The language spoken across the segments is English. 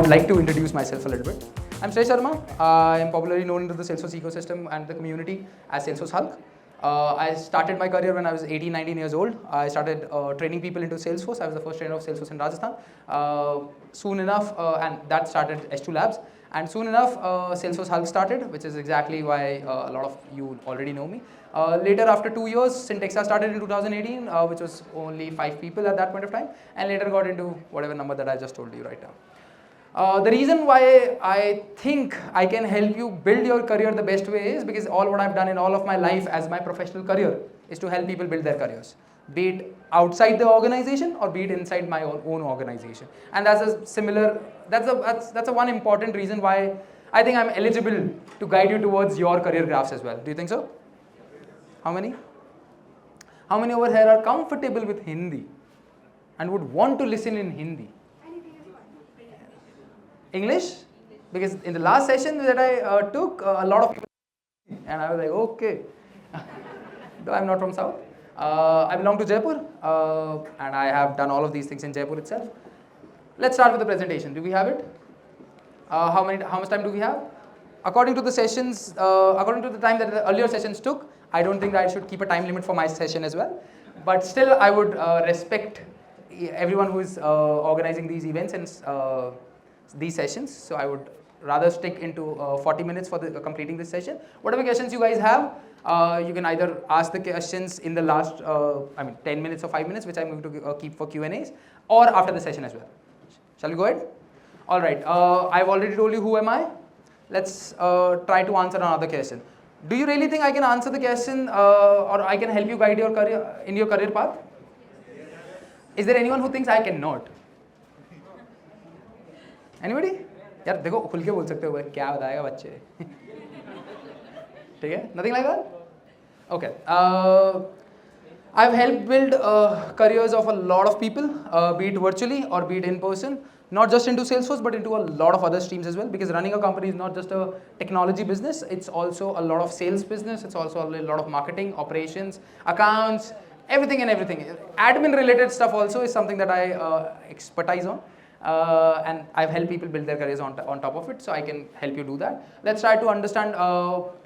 I would like to introduce myself a little bit. I'm Shrey Sharma. I am popularly known into the Salesforce ecosystem and the community as Salesforce Hulk. I started my career when I was 18, 19 years old. I started training people into Salesforce. I was the first trainer of Salesforce in Rajasthan. Soon enough, and that started S2 Labs. And soon enough, Salesforce Hulk started, which is exactly why a lot of you already know me. Later, after 2 years, Syntexa started in 2018, which was only 5 people at that point of time, and later got into whatever number that I just told you right now. The reason why I think I can help you build your career the best way is because all what I've done in all of my life as my professional career is to help people build their careers, be it outside the organization or be it inside my own organization. And that's a similar, that's a one important reason why I think I'm eligible to guide you towards your career graphs as well. Do you think so? How many? How many over here are comfortable with Hindi and would want to listen in Hindi? English? Because in the last session that I took, a lot of people, and I was like, okay. Though I'm not from South. I belong to Jaipur, and I have done all of these things in Jaipur itself. Let's start with the presentation. Do we have it? How much time do we have? According to the sessions, according to the time that the earlier sessions took, I don't think that I should keep a time limit for my session as well. But still, I would respect everyone who is organizing these events and these sessions. So I would rather stick into 40 minutes for completing this session. Whatever questions you guys have, you can either ask the questions in the last, 10 minutes or 5 minutes, which I'm going to keep for Q&As, or after the session as well. Shall we go ahead? All right. I've already told you who am I. Let's try to answer another question. Do you really think I can answer the question or I can help you guide your career in your career path? Is there anyone who thinks I cannot? Anybody? यार देखो खुल के बोल सकते हो क्या बताएगा बच्चे ठीक है nothing like that okay I've helped build careers of a lot of people be it virtually or be it in person, not just into Salesforce but into a lot of other streams as well, because running a company is not just a technology business, it's also a lot of sales business, it's also a lot of marketing, operations, accounts, everything and everything. Admin related stuff also is something that I expertise on. And I've helped people build their careers on top of it, so I can help you do that. Let's try to understand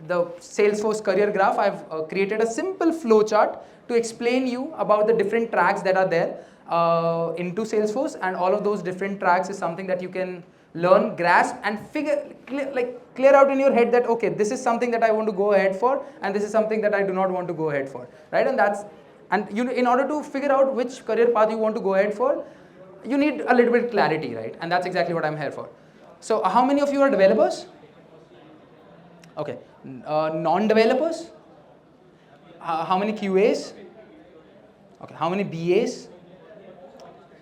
the Salesforce career graph. I've created a simple flow chart to explain you about the different tracks that are there into Salesforce, and all of those different tracks is something that you can learn, grasp, and clear out in your head that okay, this is something that I want to go ahead for, and this is something that I do not want to go ahead for, right? And you, in order to figure out which career path you want to go ahead for, you need a little bit of clarity, right? And that's exactly what I'm here for. So how many of you are developers? Okay. Non-developers? How many QAs? Okay. How many BAs?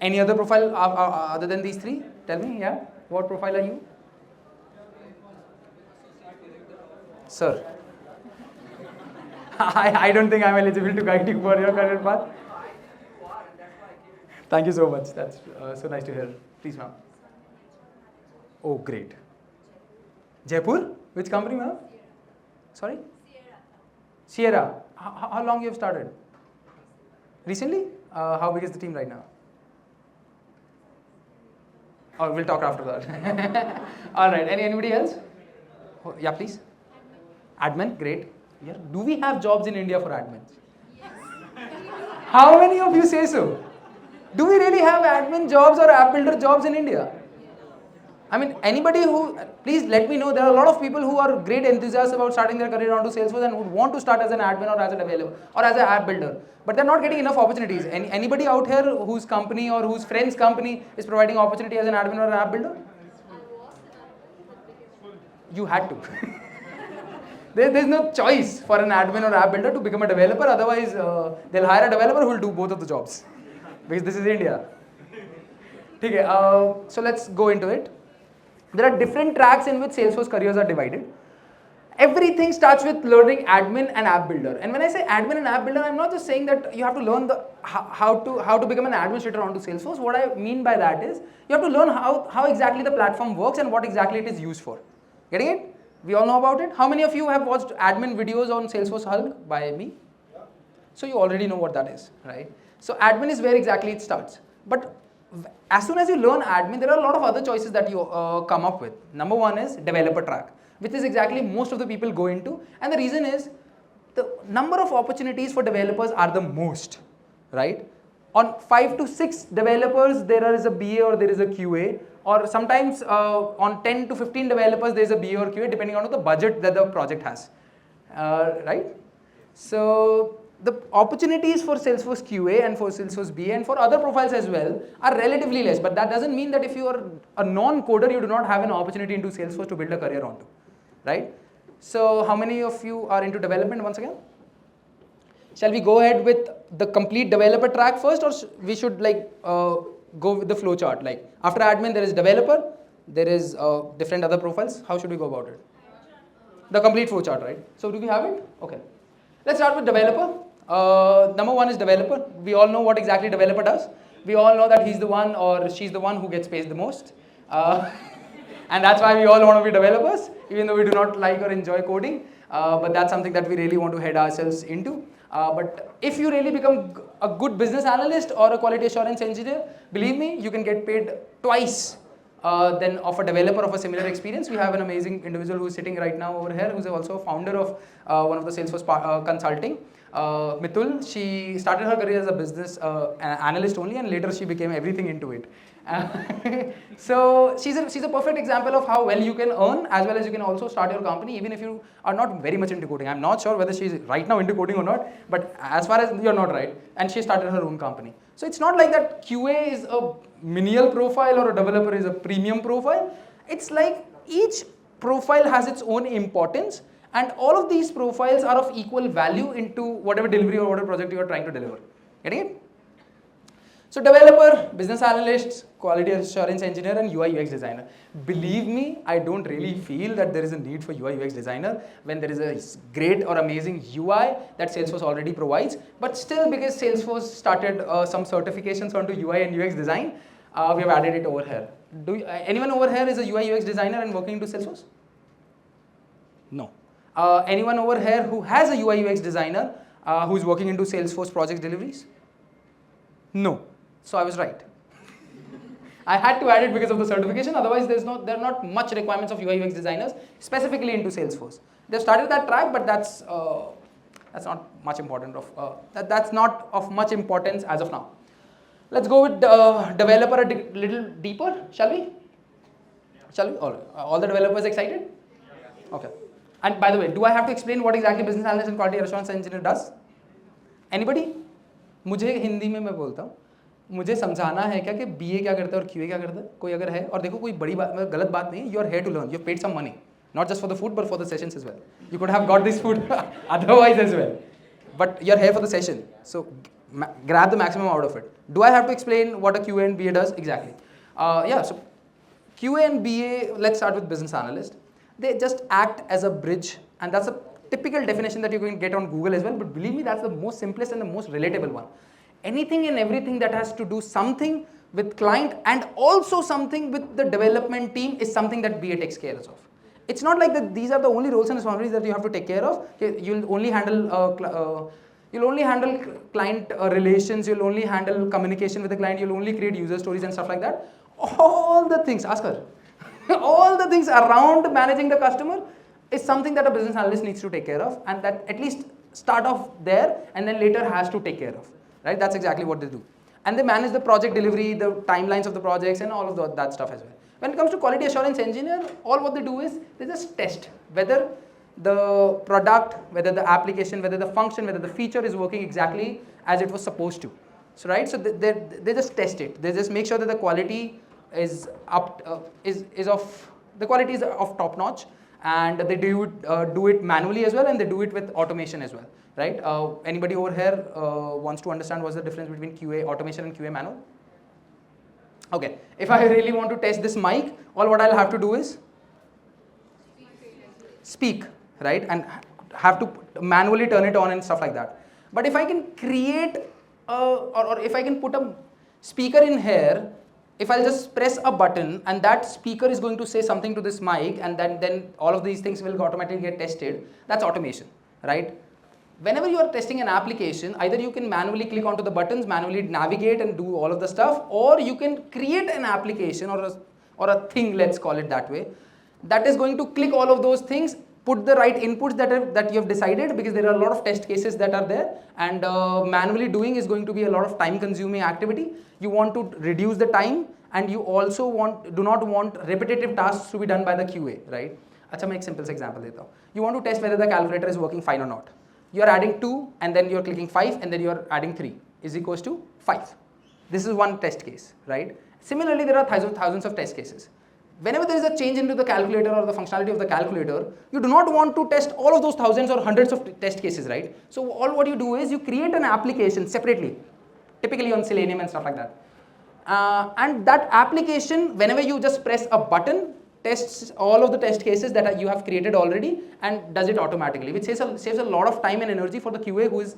Any other profile other than these three? Tell me, yeah? What profile are you? Sir. I don't think I'm eligible to guide you for your career path. Thank you so much. That's so nice to hear. Please, ma'am. Oh, great. Jaipur? Which company, ma'am? Sorry? Sierra. How long you have started? Recently? How big is the team right now? Oh, we'll talk after that. All right. Anybody else? Oh, yeah, please. Admin. Great. Yeah. Do we have jobs in India for admins? Yes. How many of you say so? Do we really have admin jobs or app builder jobs in India? I mean, anybody who, please let me know. There are a lot of people who are great enthusiasts about starting their career onto Salesforce and would want to start as an admin or as a developer or as an app builder. But they're not getting enough opportunities. Anybody out here whose company or whose friend's company is providing opportunity as an admin or an app builder? You had to. There's no choice for an admin or app builder to become a developer. Otherwise, they'll hire a developer who will do both of the jobs. Because this is India. Okay, so let's go into it. There are different tracks in which Salesforce careers are divided. Everything starts with learning admin and app builder. And when I say admin and app builder, I'm not just saying that you have to learn how to become an administrator onto Salesforce. What I mean by that is you have to learn how exactly the platform works and what exactly it is used for. Getting it? We all know about it. How many of you have watched admin videos on Salesforce Hulk by me? So you already know what that is, right? So admin is where exactly it starts. But as soon as you learn admin, there are a lot of other choices that you come up with. Number one is developer track, which is exactly most of the people go into, and the reason is the number of opportunities for developers are the most, right? On 5 to 6 developers, there is a BA or there is a QA, or sometimes on 10 to 15 developers, there is a BA or QA, depending on the budget that the project has, right? So the opportunities for Salesforce QA and for Salesforce BA and for other profiles as well are relatively less, but that doesn't mean that if you are a non-coder, you do not have an opportunity into Salesforce to build a career onto, right? So how many of you are into development once again? Shall we go ahead with the complete developer track first, or we should like go with the flow chart? Like after admin, there is developer, there is different other profiles. How should we go about it? The complete flow chart, right? So do we have it? Okay. Let's start with developer. Number one is developer. We all know what exactly developer does. We all know that he's the one or she's the one who gets paid the most. And that's why we all want to be developers, even though we do not like or enjoy coding. But that's something that we really want to head ourselves into. But if you really become a good business analyst or a quality assurance engineer, believe me, you can get paid twice than of a developer of a similar experience. We have an amazing individual who is sitting right now over here, who's also a founder of one of the Salesforce consulting. Mitul, she started her career as a business analyst only, and later she became everything into it. So she's a perfect example of how well you can earn, as well as you can also start your company even if you are not very much into coding. I'm not sure whether she's right now into coding or not, but as far as you're not, right, and she started her own company. So it's not like that QA is a menial profile or a developer is a premium profile. It's like each profile has its own importance, and all of these profiles are of equal value into whatever delivery or whatever project you are trying to deliver. Getting it? So developer, business analyst, quality assurance engineer, and UI UX designer. Believe me, I don't really feel that there is a need for UI UX designer when there is a great or amazing UI that Salesforce already provides. But still, because Salesforce started some certifications onto UI and UX design, we have added it over here. Anyone over here is a UI UX designer and working into Salesforce? No. Anyone over here who has a UI UX designer who is working into Salesforce project deliveries? No. So I was right. I had to add it because of the certification. Otherwise, there are not much requirements of UI UX designers specifically into Salesforce. They've started that track, but that's not much important. That's not of much importance as of now. Let's go with developer a little deeper, shall we? Shall we? All the developers excited? Okay. And by the way, do I have to explain what exactly business analyst and quality assurance engineer does? Anybody? मुझे हिंदी में मैं बोलता हूँ, मुझे समझाना है क्या कि बीए क्या करता है और क्यूए क्या करता है, कोई अगर है, और देखो कोई बड़ी बात गलत बात नहीं है, you are here to learn, you paid some money, not just for the food but for the sessions as well. You could have got this food otherwise as well, but you're here for the session, so grab the maximum out of it. Do I have to explain what a QA and BA does? Exactly. Yeah, so QA and BA, let's start with business analyst. They just act as a bridge, and that's a typical definition that you can get on Google as well, but believe me, that's the most simplest and the most relatable one. Anything and everything that has to do something with client and also something with the development team is something that BA takes care of. It's not like that these are the only roles and responsibilities that you have to take care of. You'll only handle client relations, you'll only handle communication with the client, you'll only create user stories and stuff like that. All the things, ask her, all the things around managing the customer is something that a business analyst needs to take care of, and that at least start off there and then later has to take care of. Right? That's exactly what they do. And they manage the project delivery, the timelines of the projects, and all of that stuff as well. When it comes to quality assurance engineer, all what they do is they just test whether the product, whether the application, whether the function, whether the feature is working exactly as it was supposed to. So right, so they just test it. They just make sure that the quality is the quality is of top notch, and they do it manually as well, and they do it with automation as well. Right? Anybody over here wants to understand what's the difference between QA automation and QA manual? Okay. If I really want to test this mic, all what I'll have to do is speak, right? And have to manually turn it on and stuff like that. But if I can create or if I can put a speaker in here, if I'll just press a button and that speaker is going to say something to this mic, and then all of these things will automatically get tested, that's automation, right? whenever you are testing an application, either you can manually click onto the buttons, manually navigate and do all of the stuff, or you can create an application or a thing, let's call it that way, that is going to click all of those things, put the right inputs that you have decided, because there are a lot of test cases that are there, and manually doing is going to be a lot of time consuming activity. You want to reduce the time, and you also do not want repetitive tasks to be done by the QA, right? अच्छा मैं एक simple example देता हूँ. You want to test whether the calculator is working fine or not. You are adding 2 and then you are clicking 5 and then you are adding 3 is equals to 5. This is one test case, right? Similarly, there are thousands of test cases. Whenever there is a change into the calculator or the functionality of the calculator, you do not want to test all of those thousands or hundreds of test cases, right? So all what you do is you create an application separately, typically on Selenium and stuff like that. And that application, whenever you just press a button, tests all of the test cases that you have created already and does it automatically, which saves a lot of time and energy for the QA who is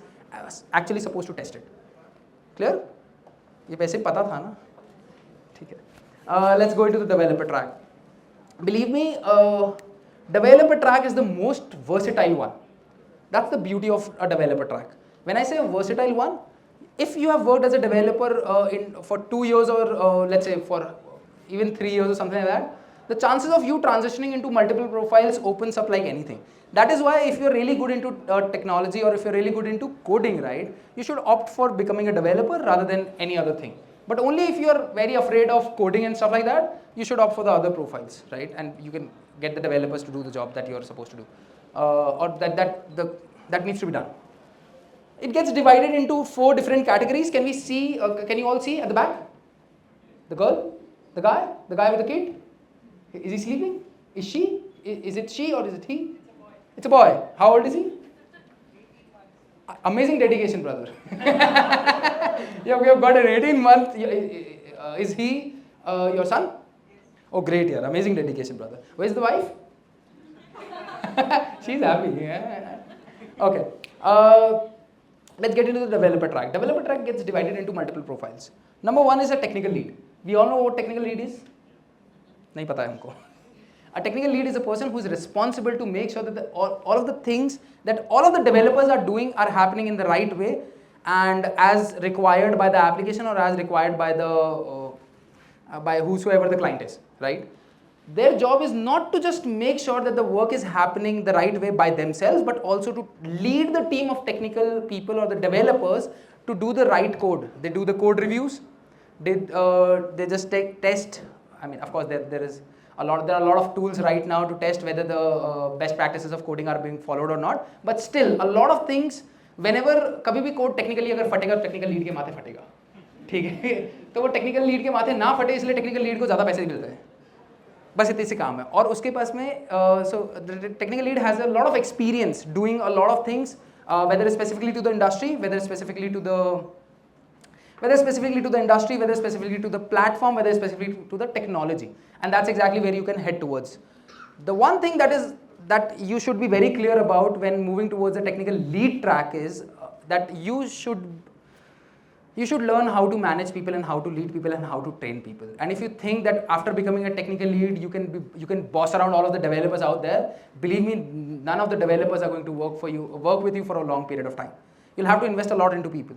actually supposed to test it. Clear? ये वैसे पता था ना? ठीक है. Let's go into the developer track. Believe me, developer track is the most versatile one. That's the beauty of a developer track. When I say a versatile one, if you have worked as a developer for 2 years or let's say for even 3 years or something like that, the chances of you transitioning into multiple profiles opens up like anything. That is why if you're really good into technology or if you're really good into coding, right, you should opt for becoming a developer rather than any other thing. But only if you're very afraid of coding and stuff like that, you should opt for the other profiles, right? And you can get the developers to do the job that you're supposed to do, or that needs to be done. It gets divided into 4 different categories. Can we see? Can you all see at the back? The girl, the guy with the kid. Is he sleeping? Is she? Is it she or is it he? It's a boy. How old is he? Amazing dedication, brother. Yeah, we have got an 18-month. Is he your son? Oh, great, yeah. Amazing dedication, brother. Where's the wife? She's happy. Yeah. Okay. Let's get into the developer track. Developer track gets divided into multiple profiles. Number 1 is a technical lead. We all know what technical lead is? नहीं पता है हमको. A technical lead is a person who is responsible to make sure that all of the things that all of the developers are doing are happening in the right way and as required by the application or as required by by whosoever the client is, right? Their job is not to just make sure that the work is happening the right way by themselves, but also to lead the team of technical people or the developers to do the right code. They do the code reviews. They just test. I mean, of course, there are a lot of tools right now to test whether the best practices of coding are being followed or not. But still, a lot of things, whenever कभी भी code technically अगर फटेगा, technical lead के माथे फटेगा, ठीक है? तो वो technical lead के माथे ना फटे इसलिए technical lead को ज़्यादा पैसे मिलते हैं. बस इतने से काम है. और उसके पास में so the technical lead has a lot of experience doing a lot of things, whether specifically to the industry, whether specifically to the industry, whether specifically to the platform, whether specifically to the technology. And that's exactly where you can head towards. The one thing that you should be very clear about when moving towards the technical lead track is that you should learn how to manage people and how to lead people and how to train people. And if you think that after becoming a technical lead you can boss around all of the developers out there, believe me, none of the developers are going to work with you for a long period of time. You'll have to invest a lot into people.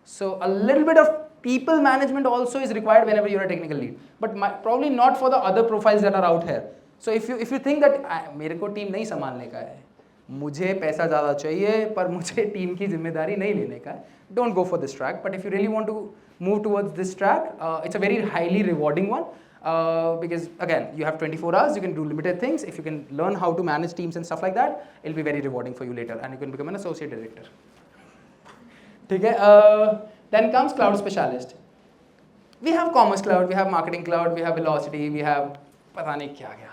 So a little bit of people management also is required whenever you're a technical lead, but probably not for the other profiles that are out here. So if you think that मेरे को team नहीं संभालने का है, मुझे पैसा ज़्यादा चाहिए पर मुझे टीम की जिम्मेदारी नहीं लेने का है, don't go for this track. But if you really want to move towards this track, it's a very highly rewarding one because again you have 24 hours, you can do limited things. If you can learn how to manage teams and stuff like that, it'll be very rewarding for you later, and you can become an associate director. ठीक है? Then comes cloud specialist. We have commerce cloud, we have marketing cloud, we have velocity, we have पता नहीं क्या क्या.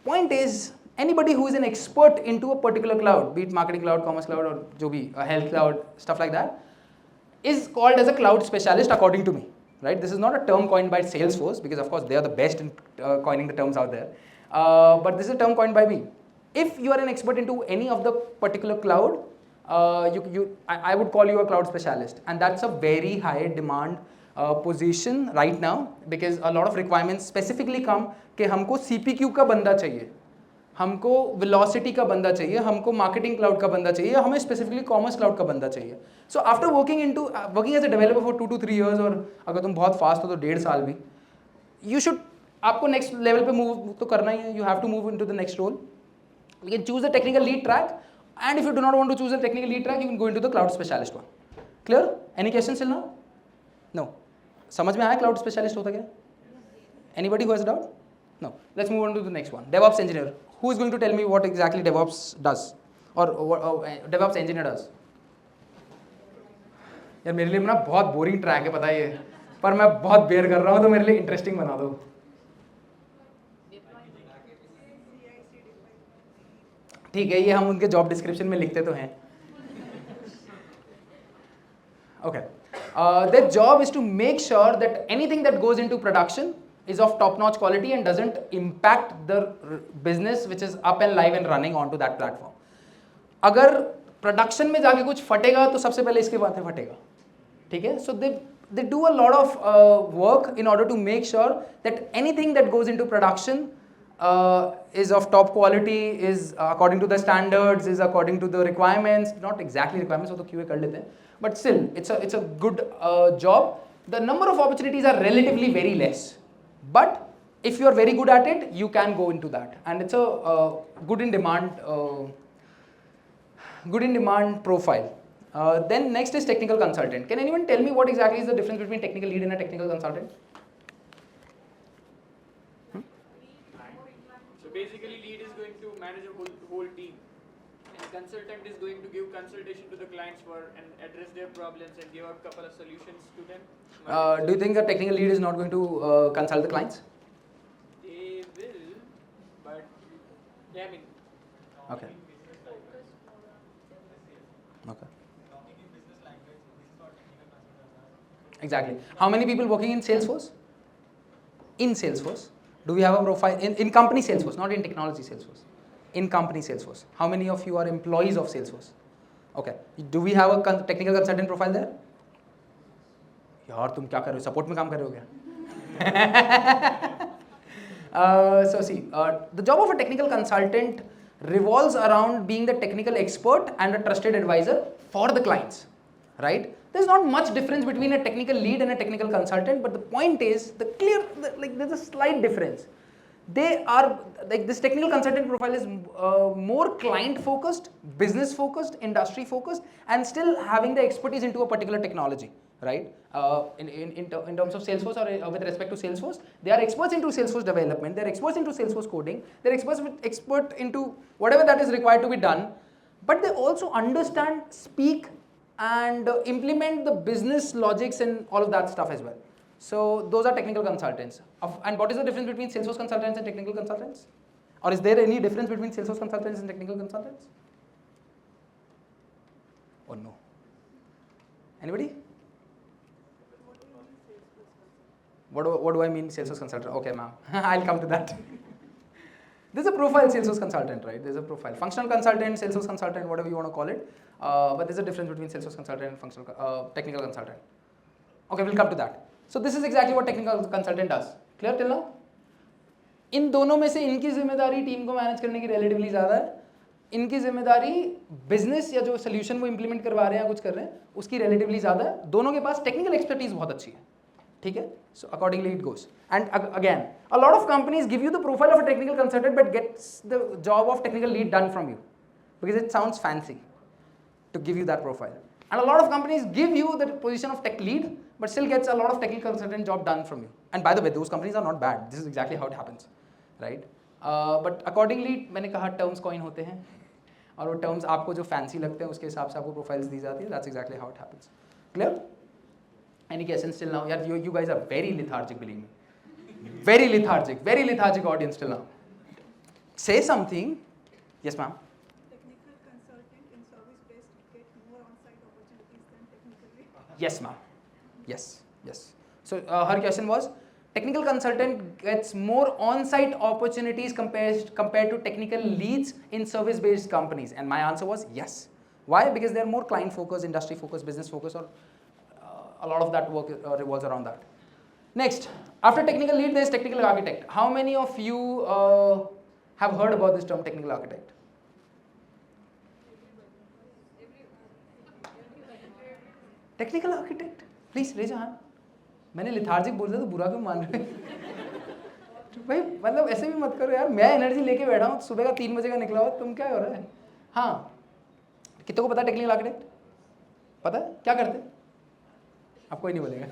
Point is, anybody who is an expert into a particular cloud, be it marketing cloud, commerce cloud, or जो भी health cloud, stuff like that, is called as a cloud specialist according to me. Right? This is not a term coined by Salesforce because of course they are the best in coining the terms out there. But this is a term coined by me. If you are an expert into any of the particular cloud, I would call you a cloud specialist, and that's a very high demand position right now because a lot of requirements specifically come कि हमको CPQ का बंदा चाहिए. हमको velocity का बंदा चाहिए, हमको मार्केटिंग क्लाउड का बंदा चाहिए, हमें स्पेसिफिकली कॉमर्स क्लाउड का बंदा चाहिए. So after working as a developer for 2 to 3 years, और अगर तुम बहुत फास्ट हो तो 1.5 साल भी, यू शुड, आपको नेक्स्ट लेवल पे मूव तो करना ही है. You have to move into the next role. You can choose the technical lead track, and if you do not want to choose the technical lead track, you can go into the cloud specialist one. Clear? Any questions till now? No. समझ में आया cloud specialist होता क्या? Anybody who has a doubt? No. Let's move on to the next one. DevOps engineer. Who is going to tell me what exactly DevOps does, or DevOps engineer does? यार मेरे लिए ना बहुत boring track है, पता है ये, पर मैं बहुत बेयर कर रहा हूँ, तो मेरे लिए इंटरेस्टिंग बना दो. ठीक है, ये हम उनके जॉब डिस्क्रिप्शन में लिखते तो हैं. Okay. Their job is to make sure that anything that goes into production is of top-notch quality and doesn't impact the business which is up and live and running onto that platform. अगर production में जाके कुछ फटेगा तो सबसे पहले इसके बाद फटेगा, ठीक है? So they do a lot of work in order to make sure that anything that goes into production is of top quality, is according to the standards, is according to the requirements. Not exactly requirements, वो तो QA कर लेते हैं, but still it's a good job. The number of opportunities are relatively very less, but if you are very good at it, you can go into that, and it's a good in demand profile. Then next is technical consultant. Can anyone tell me what exactly is the difference between technical lead and a technical consultant? Basically, lead is going to manage a whole team, and consultant is going to give consultation to the clients for and address their problems and give a couple of solutions to them. Do you think a technical lead is not going to consult the clients? They will, but yeah, I mean. Okay. Okay. Exactly. How many people working in Salesforce? In Salesforce, do we have a profile in company Salesforce, not in technology Salesforce? In company Salesforce, how many of you are employees of Salesforce? Okay. Do we have a technical consultant profile there? यार तुम क्या कर रहे हो? Support में काम कर रहे हो क्या? So see, the job of a technical consultant revolves around being the technical expert and a trusted advisor for the clients, right? There's not much difference between a technical lead and a technical consultant, but the point is there's a slight difference. They are like, this technical consultant profile is more client focused, business focused, industry focused, and still having the expertise into a particular technology, right? In terms of Salesforce, or with respect to Salesforce, they are experts into Salesforce development, they're experts into Salesforce coding, they're expert into whatever that is required to be done, but they also understand, speak, and implement the business logics and all of that stuff as well. So those are technical consultants. And what is the difference between Salesforce consultants and technical consultants? Or is there any difference between Salesforce consultants and technical consultants? Or no? Anybody? What do I mean Salesforce consultant? Okay, ma'am. I'll come to that. There's a profile Salesforce consultant, right? There's a profile. Functional consultant, Salesforce consultant, whatever you want to call it. But there's a difference between Salesforce consultant and technical consultant. Okay, we'll come to that. So this is exactly what technical consultant does. Clear till now? इन दोनों में से इनकी जिम्मेदारी team को manage करने की relatively ज़्यादा है. इनकी जिम्मेदारी बिजनेस या जो सोल्यूशन वो इंप्लीमेंट करवा रहे हैं, कुछ कर रहे हैं, उसकी रिलेटिवली ज़्यादा है. दोनों के पास टेक्निकल एक्सपर्टीज बहुत अच्छी है. ठीक है? So accordingly it goes. And again, a lot of companies give you the profile of a technical consultant but gets the job of technical lead done from you because it sounds fancy to give you that profile. And a lot of companies give you the position of tech lead but still gets a lot of technical consultant job done from you. And by the way, those companies are not bad. This is exactly how it happens, right? But accordingly, मैंने कहा terms coin होते हैं और वो terms आपको जो fancy लगते हैं उसके हिसाब से आपको profiles दी जाती है. That's exactly how it happens. Clear? Any questions till now? Yeah, you guys are very lethargic, believe me. Very lethargic audience till now. Say something. Yes, ma'am. Technical consultant in service-based get more on-site opportunities than technical lead. Yes, ma'am. Yes. So her question was, technical consultant gets more on-site opportunities compared to technical leads in service-based companies, and my answer was yes. Why? Because they are more client-focused, industry-focused, business-focused, or a lot of that work revolves around that. Next, after technical lead, there is technical architect. How many of you have heard about this term technical architect? Technical architect, please raise your hand. मैंने lethargic बोल दिया तो बुरा क्यों मान रहे हो? भाई मतलब ऐसे भी मत करो यार, मैं एनर्जी लेके बैठा हूँ, सुबह का 3 बजे का निकला हुआ, तुम क्या हो रहा है? हाँ, कितने को पता है टेक्निकल आर्किटेक्ट? पता है क्या करते हैं? आप कोई नहीं बोलेगा.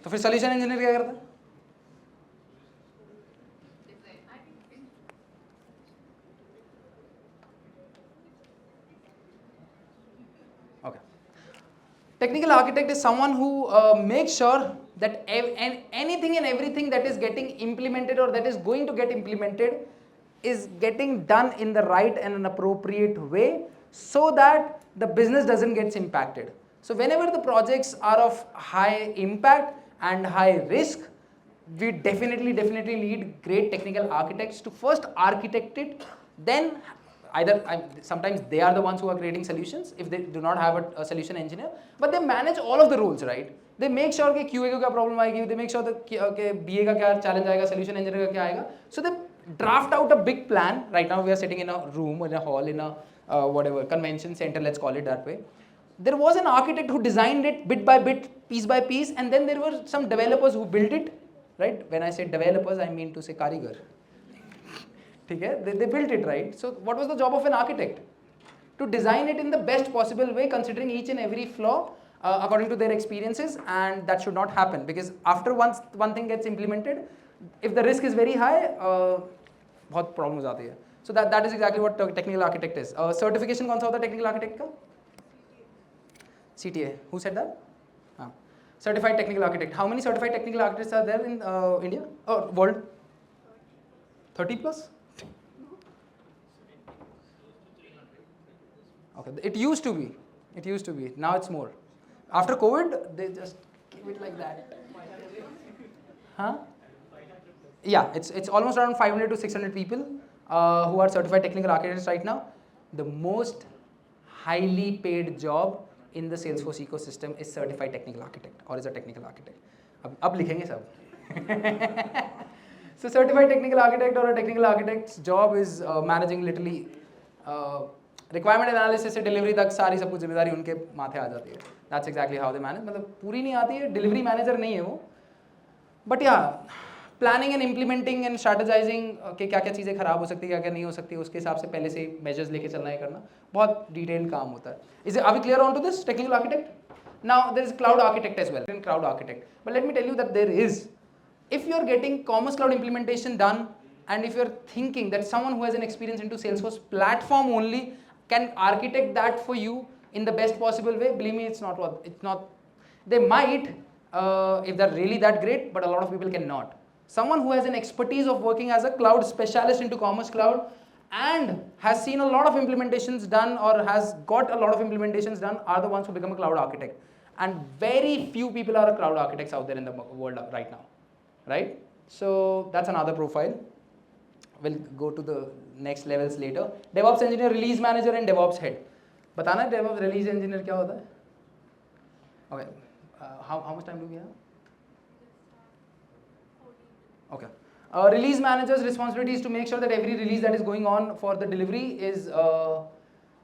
तो फिर सॉल्यूशन इंजीनियर क्या करता है? Okay. Technical architect is someone who makes sure that anything and everything that is getting implemented or that is going to get implemented is getting done in the right and an appropriate way so that the business doesn't get impacted. So whenever the projects are of high impact and high risk, we definitely need great technical architects to first architect it, then sometimes they are the ones who are creating solutions if they do not have a solution engineer, but they manage all of the roles, right? They make sure कि QA को क्या problem आएगी, they make sure that BA का क्या challenge आएगा, solution engineer का क्या आएगा. So they draft out a big plan. Right now we are sitting in a room, in a hall, in a whatever convention center, let's call it that way. There was an architect who designed it bit by bit, piece by piece, and then there were some developers who built it, right? When I say developers, I mean to say karigar. They built it, right? So what was the job of an architect? To design it in the best possible way, considering each and every flaw according to their experiences, and that should not happen, because after once one thing gets implemented, if the risk is very high, बहुत problems आती है. So that is exactly what technical architect is. Certification कौन सा होता है technical architect का? CTA. Who said that? Certified technical architect. How many certified technical architects are there in India or world? 30 plus? Okay, it used to be. It used to be. Now it's more. After COVID, they just keep it like that. Huh? Yeah, it's almost around 500 to 600 people who are certified technical architects right now. The most highly paid job in the Salesforce ecosystem is certified technical architect or is a technical architect. अब लिखेंगे सब. So certified technical architect or a technical architect's job is managing literally requirement analysis से delivery तक सारी सब कुछ जिम्मेदारी उनके माथे आ जाती है. That's exactly how they manage. मतलब पूरी नहीं आती है, delivery manager नहीं है वो. But yeah, planning and implementing and strategizing कि क्या क्या चीज़ें खराब हो सकती है, क्या क्या नहीं हो सकती, उसके हिसाब से पहले से measures लेके चलना है करना बहुत detailed काम होता है. Are we clear on to this technical architect? Now there is cloud architect as well. Cloud architect. But let me tell you that there is. If you are getting Commerce Cloud implementation done, and if you are thinking that someone who has an experience into Salesforce platform only can architect that for you in the best possible way, believe me, it's not. They might if they're really that great, but a lot of people cannot. Someone who has an expertise of working as a cloud specialist into Commerce Cloud and has seen a lot of implementations done or has got a lot of implementations done are the ones who become a cloud architect. And very few people are cloud architects out there in the world right now. Right? So that's another profile. We'll go to the next levels later. DevOps engineer, release manager and DevOps head. बताना DevOps release engineer क्या होता है? Okay. How much time do we have? Okay. Release manager's responsibility is to make sure that every release that is going on for the delivery is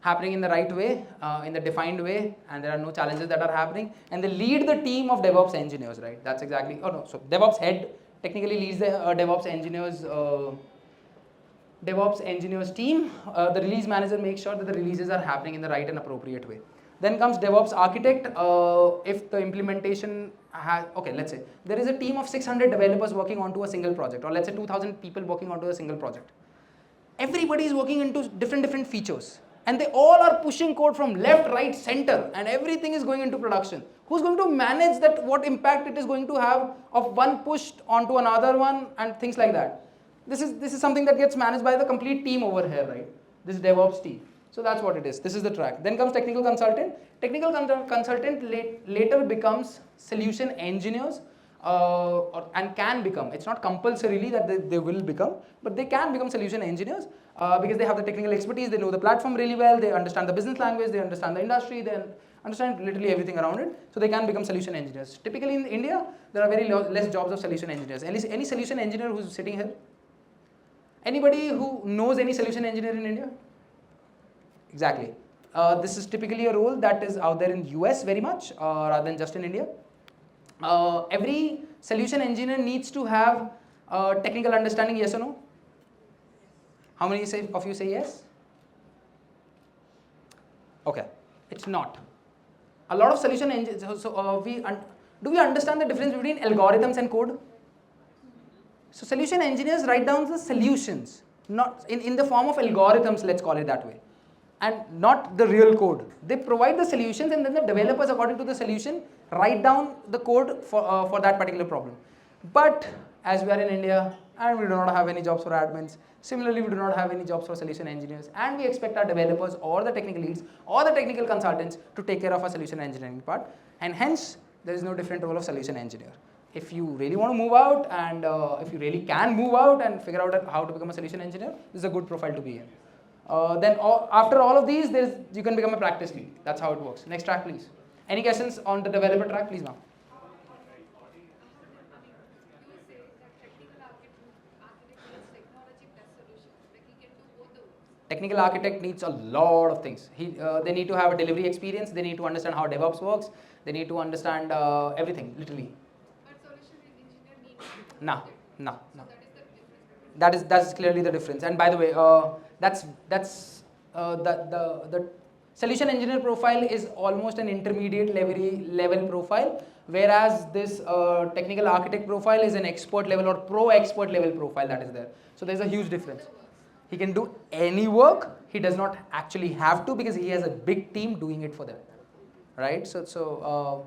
happening in the right way, in the defined way, and there are no challenges that are happening. And they lead the team of DevOps engineers, right? That's exactly. Oh no, so DevOps head technically leads the DevOps engineers team. The release manager makes sure that the releases are happening in the right and appropriate way. Then comes DevOps architect. If the implementation has, okay, let's say there is a team of 600 developers working onto a single project, or let's say 2,000 people working onto a single project. Everybody is working into different features, and they all are pushing code from left, right, center, and everything is going into production. Who's going to manage that? What impact it is going to have of one pushed onto another one and things like that? This is something that gets managed by the complete team over here, right? This DevOps team. So that's what it is. This is the track. Then comes technical consultant. Technical consultant later becomes solution engineers and can become. It's not compulsorily that they will become, but they can become solution engineers because they have the technical expertise. They know the platform really well. They understand the business language. They understand the industry. They understand literally everything around it, so they can become solution engineers. Typically in India, there are very less jobs of solution engineers. Any solution engineer who's sitting here? Anybody who knows any solution engineer in India? Exactly. This is typically a role that is out there in US very much, rather than just in India. Every solution engineer needs to have technical understanding, yes or no? How many of you say yes? Okay, it's not. A lot of solution engineers, do we understand the difference between algorithms and code? So solution engineers write down the solutions, not in the form of algorithms, let's call it that way, and not the real code. They provide the solutions, and then the developers, according to the solution, write down the code for that particular problem. But as we are in India, and we do not have any jobs for admins, similarly we do not have any jobs for solution engineers, and we expect our developers or the technical leads or the technical consultants to take care of our solution engineering part, and hence there is no different role of solution engineer. If you really want to move out, and if you really can move out and figure out how to become a solution engineer, this is a good profile to be in. After all of these, you can become a practice lead. That's how it works. Next track, please. Any questions on the developer track, please, ma'am? Technical architect needs a lot of things. They need to have a delivery experience. They need to understand how DevOps works. They need to understand everything, literally. But solution engineer needs No. So that is the difference. That's clearly the difference. And by the way, the solution engineer profile is almost an intermediate level profile, whereas this technical architect profile is an expert level or pro expert level profile that is there. So there's a huge difference. He can do any work. He does not actually have to, because he has a big team doing it for them, right? So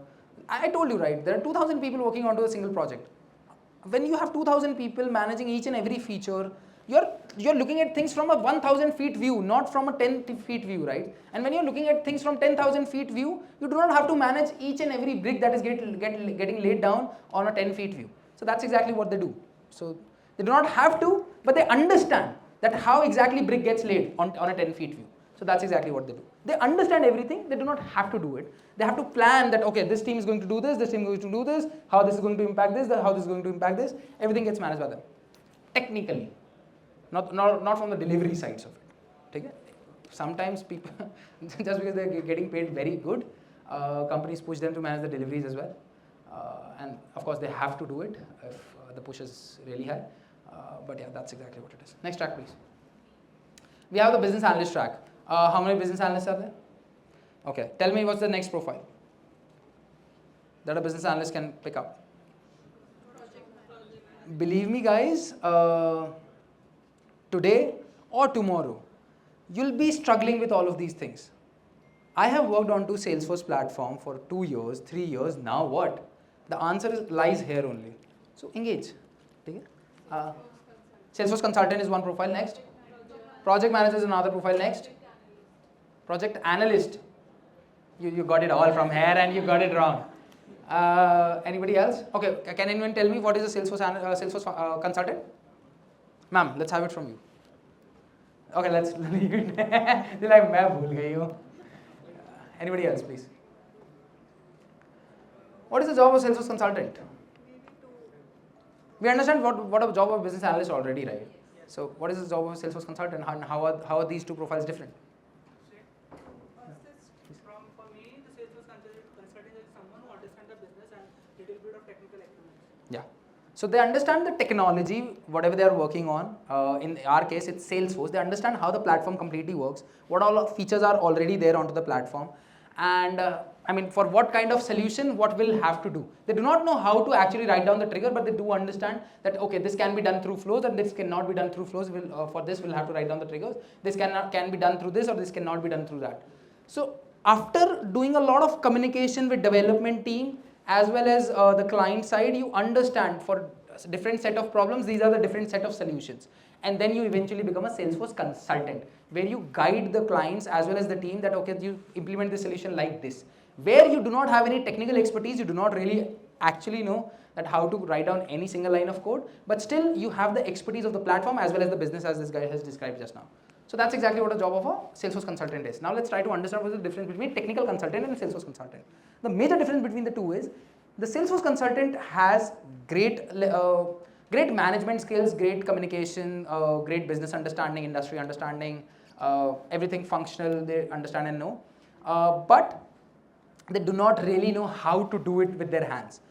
I told you, right, there are 2,000 people working onto a single project. When you have 2,000 people managing each and every feature, you're looking at things from a 1,000 feet view, not from a 10 feet view, right? And when you're looking at things from 10,000 feet view, you do not have to manage each and every brick that is getting laid down on a 10 feet view. So that's exactly what they do. So they do not have to, but they understand that how exactly brick gets laid on a 10 feet view. So that's exactly what they do. They understand everything. They do not have to do it. They have to plan that, okay, this team is going to do this team is going to do this, how this is going to impact this, how this is going to impact this. Everything gets managed by them. Technically. Not from the delivery sides of it. Okay? Sometimes people, just because they're getting paid very good, companies push them to manage the deliveries as well. And of course, they have to do it if the push is really high. But yeah, that's exactly what it is. Next track, please. We have the business analyst track. How many business analysts are there? Okay, tell me what's the next profile that a business analyst can pick up. Believe me, guys, today or tomorrow, you'll be struggling with all of these things. I have worked onto Salesforce platform for 2 years, 3 years. Now what? The answer lies here only. So engage. Okay? Salesforce consultant is one profile. Next. Project manager is another profile. Next. Project analyst. You got it all from here and you got it wrong. Anybody else? Okay, can anyone tell me what is a Salesforce consultant? Ma'am, let's have it from you. Okay, let's leave it. Like, मैं भूल गई हूँ. Anybody else, please? What is the job of Salesforce consultant? We understand what a job of business analyst already, right? So what is the job of a Salesforce consultant, and how are these two profiles different? For me, the Salesforce consultant is someone who understands the business and little bit of technical acumen. Yeah. So they understand the technology, whatever they are working on. In our case, it's Salesforce. They understand how the platform completely works, what all features are already there onto the platform, and I mean, for what kind of solution, what will have to do. They do not know how to actually write down the trigger, but they do understand that, okay, this can be done through flows and this cannot be done through flows. For this, we'll have to write down the triggers. This can be done through this, or this cannot be done through that. So after doing a lot of communication with development team, as well as the client side, you understand for different set of problems, these are the different set of solutions. And then you eventually become a Salesforce consultant, where you guide the clients as well as the team that, okay, you implement the solution like this. Where you do not have any technical expertise, you do not really actually know that how to write down any single line of code, but still you have the expertise of the platform as well as the business, as this guy has described just now. So that's exactly what a job of a Salesforce consultant is. Now let's try to understand what is the difference between technical consultant and Salesforce consultant. The major difference between the two is the Salesforce consultant has great management skills, great communication, great business understanding, industry understanding, everything functional they understand and know, but they do not really know how to do it with their hands.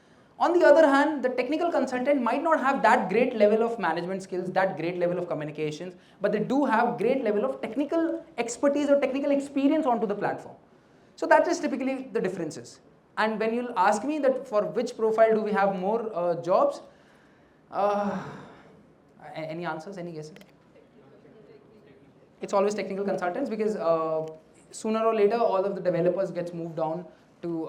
On the other hand, the technical consultant might not have that great level of management skills, that great level of communications, but they do have great level of technical expertise or technical experience onto the platform. So that is typically the differences. And when you'll ask me that for which profile do we have more jobs, any answers, any guesses? It's always technical consultants because sooner or later all of the developers gets moved on to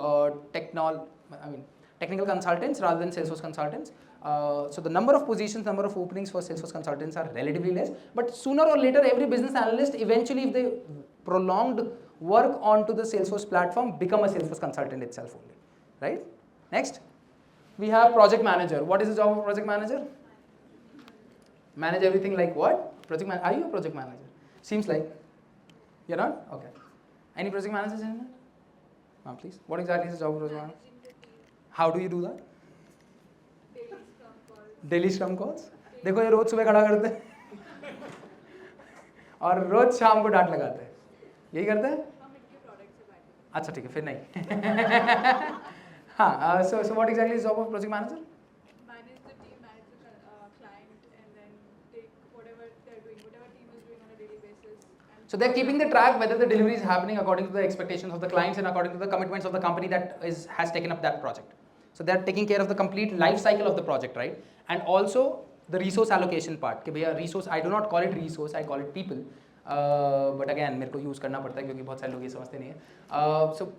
technical consultants rather than Salesforce consultants. So the number of positions, number of openings for Salesforce consultants are relatively less, but sooner or later every business analyst eventually, if they prolonged work onto the Salesforce platform, become a Salesforce consultant itself only, right? Next, we have project manager. What is the job of project manager? Manage everything like what? Are you a project manager? Seems like. You're not? Okay. Any project managers in there? Ma'am, please. What exactly is the job of project manager? How do you do that? Daily scrum calls. देखो ये रोज सुबह खड़ा करते हैं और रोज शाम को डांट लगाते हैं, यही करते हैं? अच्छा ठीक है, फिर नहीं. हाँ, so what exactly is the job of project manager? Manage the team, manage the client, and then take whatever they're doing, whatever team is doing on a daily basis. So they're keeping the track whether the delivery is happening according to the expectations of the clients and according to the commitments of the company that has taken up that project. So they're taking care of the complete life cycle of the project, right? And also the resource allocation part. कि भैया resource, I do not call it resource, I call it people. But again मेरे को use करना पड़ता है क्योंकि बहुत सारे लोग ये समझते नहीं हैं. So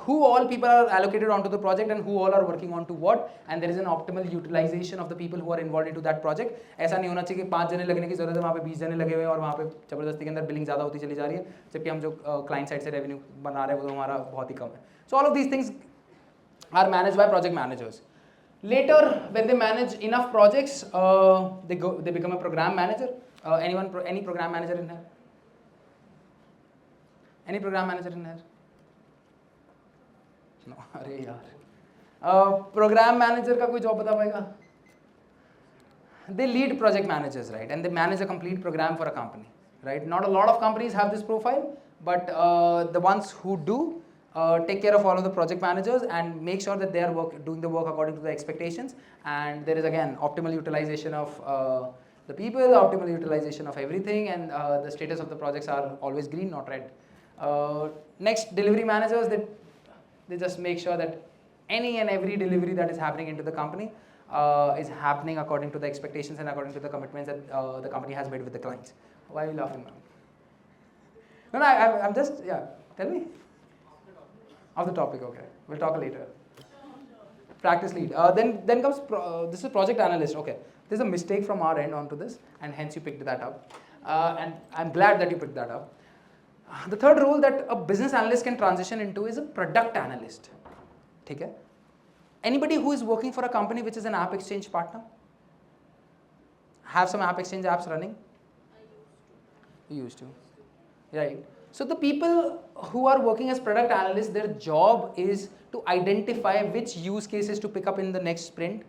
who all people are allocated onto the project and who all are working on to what, and there is an optimal utilization of the people who are involved into that project. ऐसा नहीं होना चाहिए कि 5 जने लगने की जरूरत है, वहाँ पे 20 जने लगे हुए हैं और वहाँ पे जबरदस्ती के अंदर बिलिंग ज़्यादा होती चली जा रही है, जबकि हम जो क्लाइंट साइड से रेवेन्यू बना रहे हैं वो तो हमारा बहुत ही कम है. So all of these things are managed by project managers. Later, when they manage enough projects, they become a program manager. Any program manager in here? Any program manager in here? No, अरे यार. Program manager का कोई job बता पाएगा? They lead project managers, right? And they manage a complete program for a company, right? Not a lot of companies have this profile, but the ones who do take care of all of the project managers and make sure that they are doing the work according to the expectations. And there is again optimal utilization of the people, optimal utilization of everything, and the status of the projects are always green, not red. Next, delivery managers, they just make sure that any and every delivery that is happening into the company is happening according to the expectations and according to the commitments that the company has made with the clients. Why are you laughing, ma'am? No, I'm just, yeah, tell me. Off the topic, okay. We'll talk later. Practice lead. Then comes, this is project analyst, okay. There's a mistake from our end onto this, and hence you picked that up. And I'm glad that you picked that up. The third role that a business analyst can transition into is a product analyst. Okay? Anybody who is working for a company which is an app exchange partner? Have some app exchange apps running? You used to. Right. So the people who are working as product analysts, their job is to identify which use cases to pick up in the next sprint,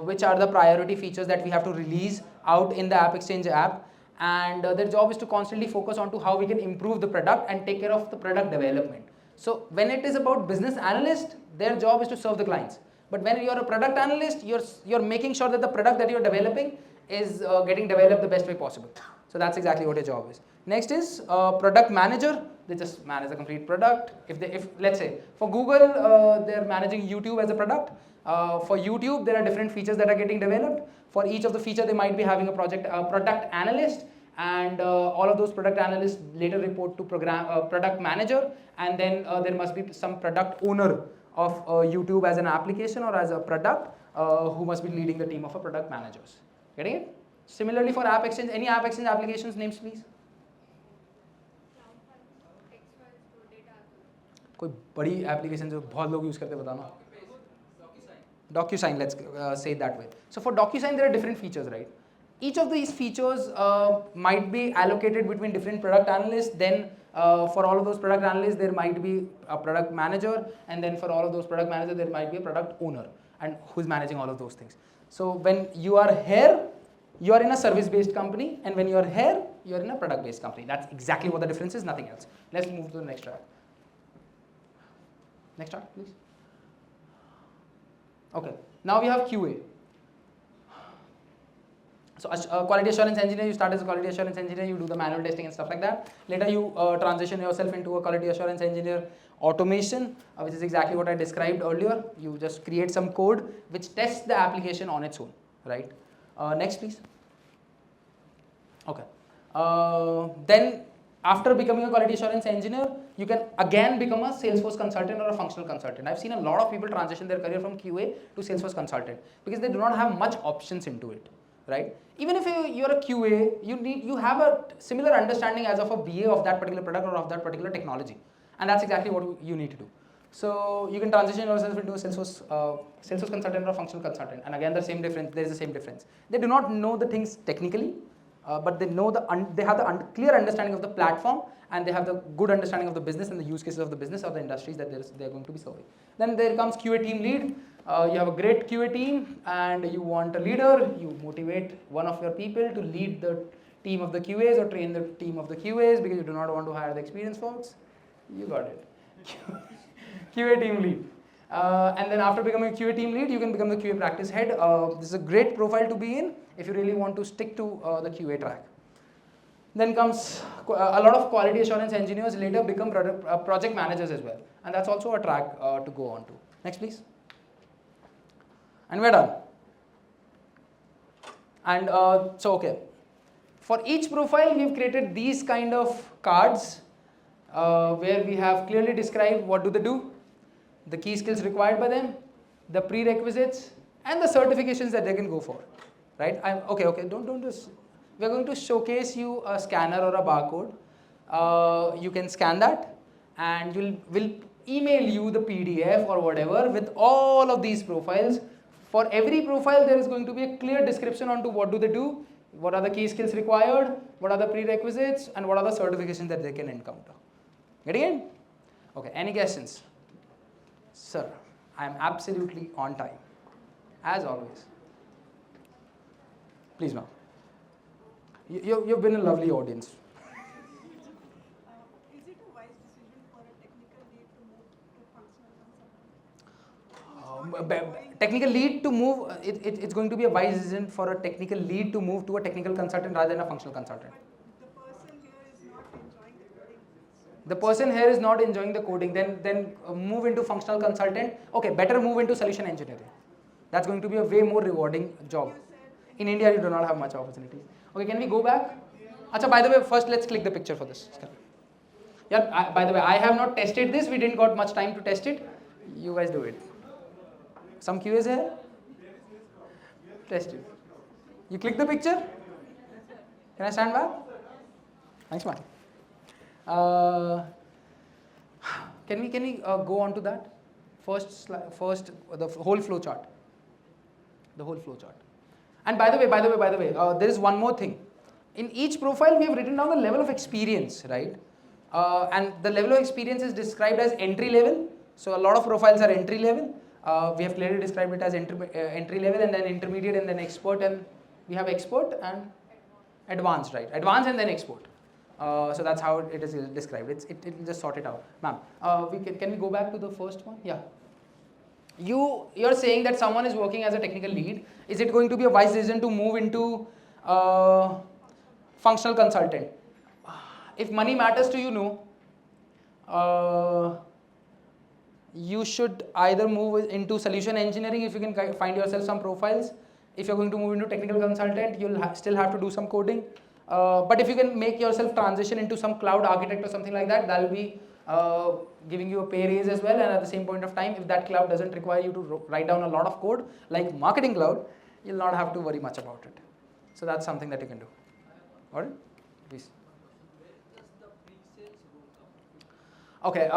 which are the priority features that we have to release out in the App Exchange app, and their job is to constantly focus on to how we can improve the product and take care of the product development. So when it is about business analyst, their job is to serve the clients. But when you're a product analyst, you're making sure that the product that you're developing is getting developed the best way possible. So that's exactly what your job is. Next is product manager. They just manage the complete product. If let's say for Google, they're managing YouTube as a product. For YouTube, there are different features that are getting developed. For each of the feature, they might be having a product analyst, and all of those product analysts later report to product manager, and then there must be some product owner of YouTube as an application or as a product who must be leading the team of a product managers. Getting it? Similarly for App Exchange, any App Exchange applications names please? कोई बड़ी application जो बहुत लोग use करते हैं बताना. DocuSign, let's say it that way. So for DocuSign there are different features, right? Each of these features might be allocated between different product analysts. Then for all of those product analysts, there might be a product manager, and then for all of those product managers, there might be a product owner, and who's managing all of those things. So when you are here, you are in a service-based company, and when you are here, you are in a product-based company. That's exactly what the difference is, nothing else. Let's move to the next chart. Next chart, please. Okay, now we have QA. So a quality assurance engineer, you start as a quality assurance engineer, you do the manual testing and stuff like that. Later you transition yourself into a quality assurance engineer automation, which is exactly what I described earlier. You just create some code which tests the application on its own, right? Next please. Okay. Then after becoming a quality assurance engineer, you can again become a Salesforce consultant or a functional consultant. I've seen a lot of people transition their career from QA to Salesforce consultant because they do not have much options into it, right? Even if you're a QA, you have a similar understanding as of a BA of that particular product or of that particular technology, and that's exactly what you need to do. So you can transition yourself into a Salesforce consultant or a functional consultant, and again the same difference. There is the same difference. They do not know the things technically, but they know they have the clear understanding of the platform, and they have the good understanding of the business and the use cases of the business or the industries that they're going to be serving. Then there comes QA team lead. You have a great QA team and you want a leader. You motivate one of your people to lead the team of the QAs or train the team of the QAs because you do not want to hire the experienced folks. You got it. QA team lead. And then after becoming a QA team lead, you can become the QA practice head. This is a great profile to be in if you really want to stick to the QA track. Then comes a lot of quality assurance engineers later become project managers as well. And that's also a track to go on to. Next please. And we're done. And okay. For each profile, we've created these kind of cards where we have clearly described what do they do, the key skills required by them, the prerequisites, and the certifications that they can go for, right? Okay, don't just, we're going to showcase you a scanner or a barcode. You can scan that, and we'll email you the PDF or whatever with all of these profiles. For every profile, there is going to be a clear description onto what do they do, what are the key skills required, what are the prerequisites, and what are the certifications that they can encounter. Getting it? Okay, any questions? Sir, I am absolutely on time, as always. Please, ma'am. You've been a lovely audience. Is it a wise decision for a technical lead to move to functional consultant? Technical lead to move, it's going to be a wise decision for a technical lead to move to a technical consultant rather than a functional consultant. But the person here is not enjoying the coding. The person here is not enjoying the coding, then move into functional consultant. Okay, better move into solution engineering. That's going to be a way more rewarding job. In India, you do not have much opportunity. Okay, can we go back? Achha, by the way, first let's click the picture for this. Yeah, by the way, I have not tested this. We didn't got much time to test it. You guys do it. Some QAs here? Test it. You click the picture? Can I stand back? Thanks, man. Can we go on to that? First, the whole flow chart. The whole flow chart. And by the way, there is one more thing. In each profile, we have written down the level of experience, right? And the level of experience is described as entry level. So a lot of profiles are entry level. We have clearly described it as entry level and then intermediate and then expert, and we have expert and advanced, right? Advanced and then expert. So that's how it is described. It will just sort it out. Ma'am, can we go back to the first one? Yeah. You're saying that someone is working as a technical lead. Is it going to be a wise decision to move into functional consultant? If money matters to you, no. You should either move into solution engineering if you can find yourself some profiles. If you're going to move into technical consultant, you'll still have to do some coding. But if you can make yourself transition into some cloud architect or something like that, that'll be giving you a pay raise as well. And at the same point of time, if that cloud doesn't require you to write down a lot of code, like Marketing Cloud, you'll not have to worry much about it. So that's something that you can do. All right? Please. Okay.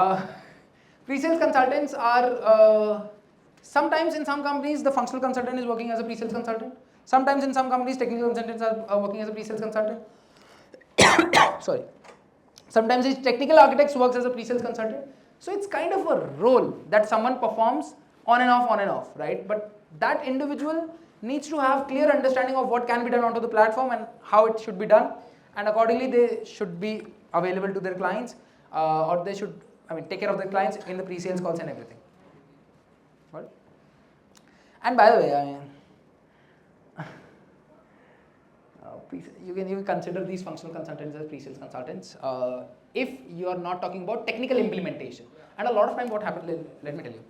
Pre-sales consultants are, sometimes in some companies, the functional consultant is working as a pre-sales consultant. Sometimes in some companies, technical consultants are working as a pre-sales consultant. Sorry. Sometimes these technical architects works as a pre-sales consultant. So it's kind of a role that someone performs on and off, right? But that individual needs to have clear understanding of what can be done onto the platform and how it should be done, and accordingly they should be available to their clients, or they should, take care of their clients in the pre-sales calls and everything. Right? And by the way, you can consider these functional consultants as pre-sales consultants if you are not talking about technical implementation. And a lot of time what happens, let me tell you,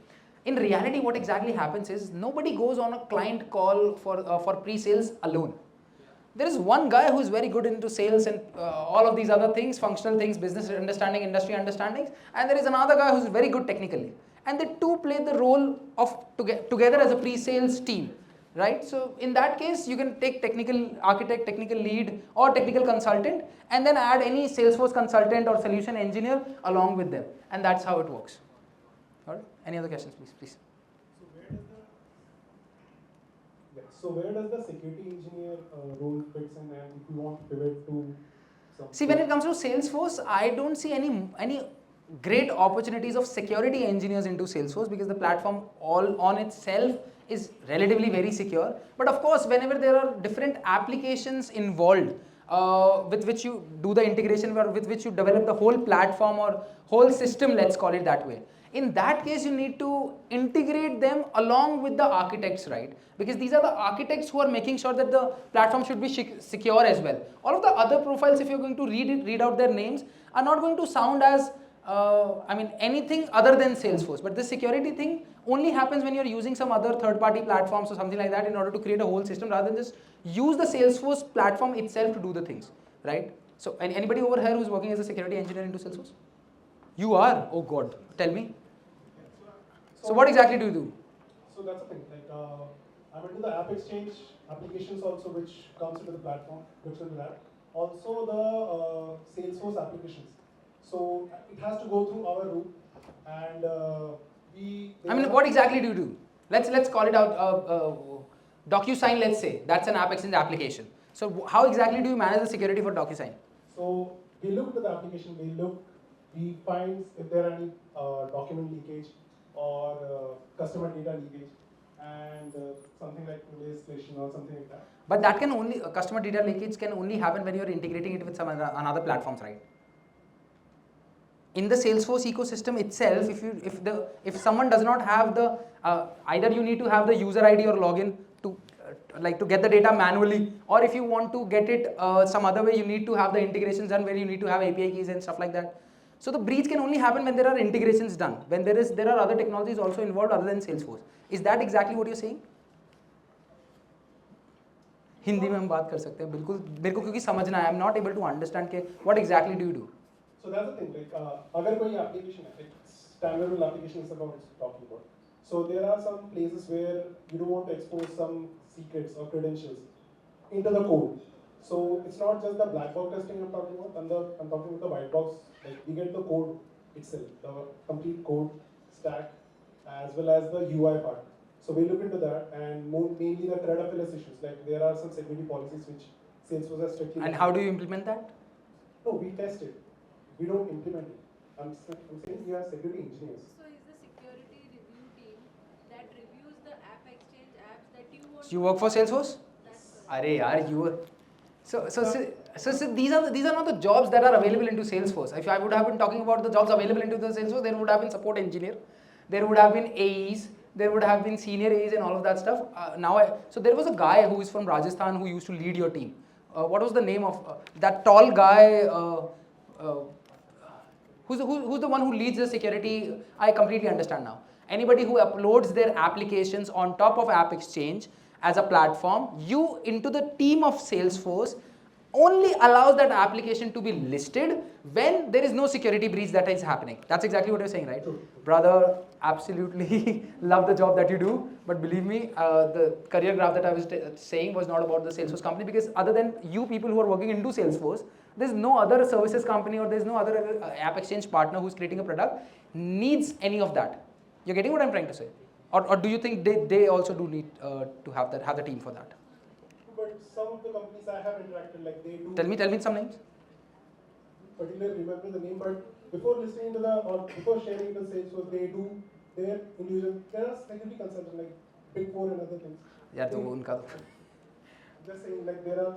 in reality what exactly happens is nobody goes on a client call for pre-sales alone. There is one guy who is very good into sales and all of these other things, functional things, business understanding, industry understandings, and there is another guy who is very good technically, and they two play the role of together as a pre-sales team. Right? So in that case, you can take technical architect, technical lead, or technical consultant, and then add any Salesforce consultant or solution engineer along with them, and that's how it works. All right? Any other questions, please? So where does the security engineer role fits in, and if you want to pivot to some? See, when it comes to Salesforce, I don't see any great opportunities of security engineers into Salesforce, because the platform all on itself is relatively very secure. But of course, whenever there are different applications involved with which you do the integration, or with which you develop the whole platform or whole system, let's call it that way, in that case you need to integrate them along with the architects, right? Because these are the architects who are making sure that the platform should be secure as well. All of the other profiles, if you're going to read out their names, are not going to sound as anything other than Salesforce. But this security thing only happens when you're using some other third-party platforms or something like that in order to create a whole system, rather than just use the Salesforce platform itself to do the things, right? So, anybody over here who's working as a security engineer into Salesforce? You are? Oh God, tell me. So what exactly do you do? So that's the thing. I'm into the App Exchange applications also, which comes into the platform, which into that. Also the Salesforce applications. So it has to go through our route, and what exactly do you do? Let's call it out. DocuSign, let's say that's an App Exchange application. So how exactly do you manage the security for DocuSign? So we look at the application. We find if there are any document leakage or customer data leakage, and something like legislation or something like that. But that can only customer data leakage can only happen when you are integrating it with some another platforms, right? In the Salesforce ecosystem itself, if someone does not have the either you need to have the user ID or login to get the data manually, or if you want to get it some other way, you need to have the integrations done where you need to have API keys and stuff like that. So the breach can only happen when there are integrations done, when there are other technologies also involved other than Salesforce. Is that exactly what you're saying? Hindi में हम बात कर सकते हैं बिल्कुल मेरे को क्योंकि समझना है. I'm not able to understand के what exactly do you do? So that's the thing. अगर कोई application है, standalone application is about talking about. So there are some places where you don't want to expose some secrets or credentials into the code. So it's not just the black box testing I'm talking about. I'm talking about the white box. Like we get the code itself, the complete code stack, as well as the UI part. So we look into that, and mainly the threat appearance issues. Like there are some security policies which Salesforce has strictly. And how do you implement that? No, we test it. We don't implement it. I'm saying we are security engineers. So is the security review team that reviews the App Exchange apps that you want? So you work for Salesforce? That's correct. Arey yaar, you were. So these are not the jobs that are available into Salesforce. If I would have been talking about the jobs available into the Salesforce, there would have been support engineer, there would have been AEs, there would have been senior AEs and all of that stuff. So there was a guy who is from Rajasthan who used to lead your team. What was the name of that tall guy? Who's the one who leads the security? I completely understand now. Anybody who uploads their applications on top of App Exchange as a platform, you into the team of Salesforce only allows that application to be listed when there is no security breach that is happening. That's exactly what you're saying, right? True. Brother, absolutely love the job that you do, but believe me, the career graph that I was saying was not about the Salesforce company, because other than you people who are working into Salesforce, there's no other services company or there's no other App Exchange partner who's creating a product needs any of that. You're getting what I'm trying to say? Or do you think they also do need to have the team for that? but some of the companies I have interacted, like they do. Tell me some names. Particularly remember the name, but before listening to the or before sharing the Salesforce, they do their individual. There are security consultants like Big Four and other things. यार तो They- उनका Just saying, like there are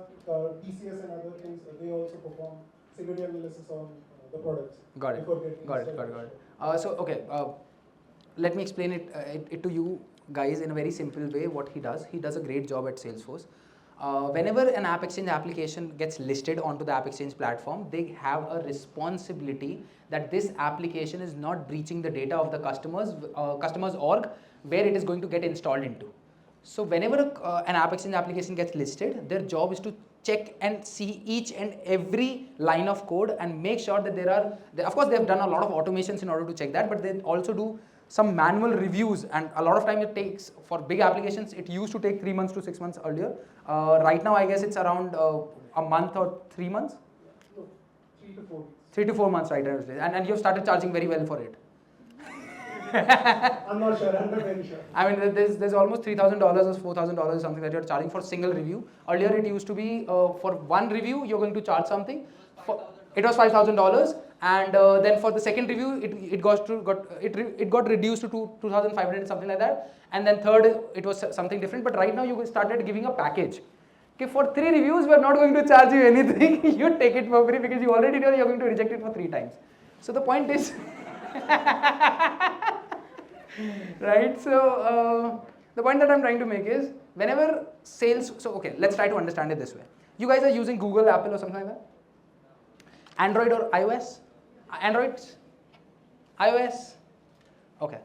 TCS and other things. They also perform security analysis on the products. Got it. before getting Got it. installed. Got it. Got it. So okay, let me explain it to you guys in a very simple way. What he does a great job at Salesforce. Whenever an App Exchange application gets listed onto the App Exchange platform, they have a responsibility that this application is not breaching the data of the customers org where it is going to get installed into. So whenever an App Exchange application gets listed, their job is to check and see each and every line of code and make sure that of course they have done a lot of automations in order to check that, but they also do some manual reviews, and a lot of time it takes. For big applications, it used to take 3 months to 6 months earlier. Right now I guess it's around a month or 3 months. No, 3 to 4 weeks. 3 to 4 months, right? And you've started charging very well for it. I'm not sure. I'm not very sure. I mean, there's almost $3,000 or $4,000 something that you're charging for single review. Earlier, it used to be for one review you're going to charge something. It was $5,000, and then for the second review it got reduced to 2,500 something like that. And then third it was something different. But right now you started giving a package. Okay, for 3 reviews we are not going to charge you anything. You take it for free because you already know you're going to reject it for 3 times. So the point is. Right, so the point that I'm trying to make is whenever sales, so okay, let's try to understand it this way. You guys are using Google, Apple or something like that? Android or iOS? Androids? iOS? Okay.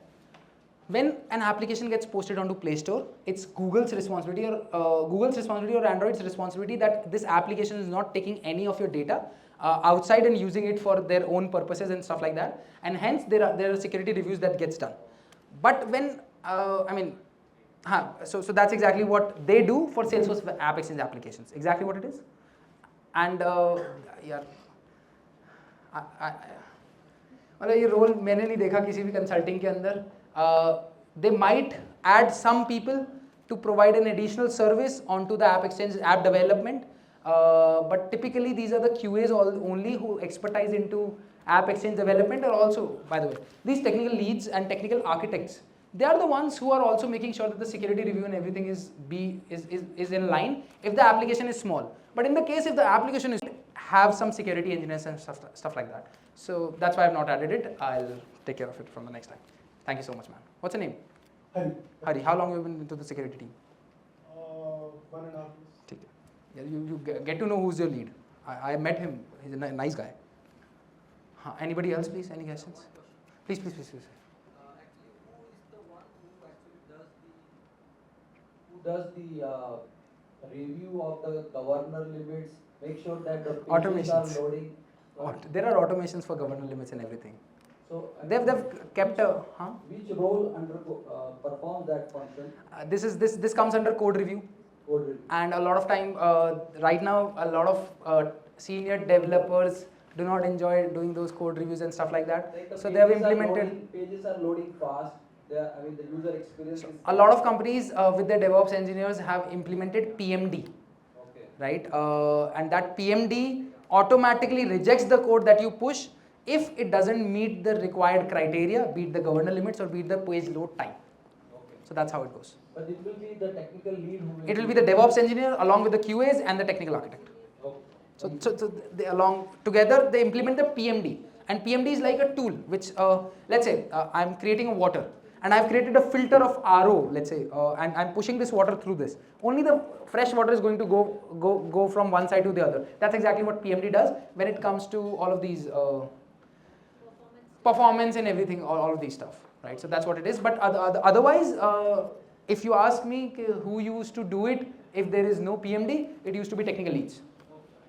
When an application gets posted onto Play Store, it's Google's responsibility or Android's responsibility that this application is not taking any of your data outside and using it for their own purposes and stuff like that, and hence there are security reviews that gets done. But when so that's exactly what they do for Salesforce App Exchange applications. Exactly what it is. And यार मतलब ये role मैंने नहीं देखा किसी भी consulting के अंदर. They might add some people to provide an additional service onto the App Exchange app development. But typically these are the QAs only who expertise into App Exchange development, or also, by the way, these technical leads and technical architects, they are the ones who are also making sure that the security review and everything is in line if the application is small. But in the case if the application is have some security engineers and stuff like that. So that's why I've not added it. I'll take care of it from the next time. Thank you so much, man. What's your name? Hari. Hari. How long have you been into the security team? 1.5 years. ठीक है. Yeah, you get to know who's your lead. I met him. He's a nice guy. Anybody else, please? Any questions? Please. Actually, who is the one who actually does the review of the governor limits, make sure that the pages Automations. are loading? There are automations for governor limits and everything. So They've kept a. which role performs that function? This comes under code review. Code review. And a lot of time, right now, a lot of senior developers do not enjoy doing those code reviews and stuff like that. Like the So they have pages are implemented. pages are loading fast. The user experience is A lot of companies with their DevOps engineers have implemented PMD, okay. right? And that PMD automatically rejects the code that you push if it doesn't meet the required criteria, be it the governor limits or be it the page load time. Okay. So that's how it goes. But it will be the technical lead who will. It will be the DevOps engineer along with the QAs and the technical architect. Okay. So they along together they implement the PMD, and PMD is like a tool which let's say I'm creating a water and I've created a filter of RO, let's say, and I'm pushing this water through this. Only the fresh water is going to go from one side to the other. That's exactly what PMD does when it comes to all of these performance and everything, all of these stuff, right? So that's what it is. But otherwise, if you ask me who used to do it, if there is no PMD, it used to be technical leads.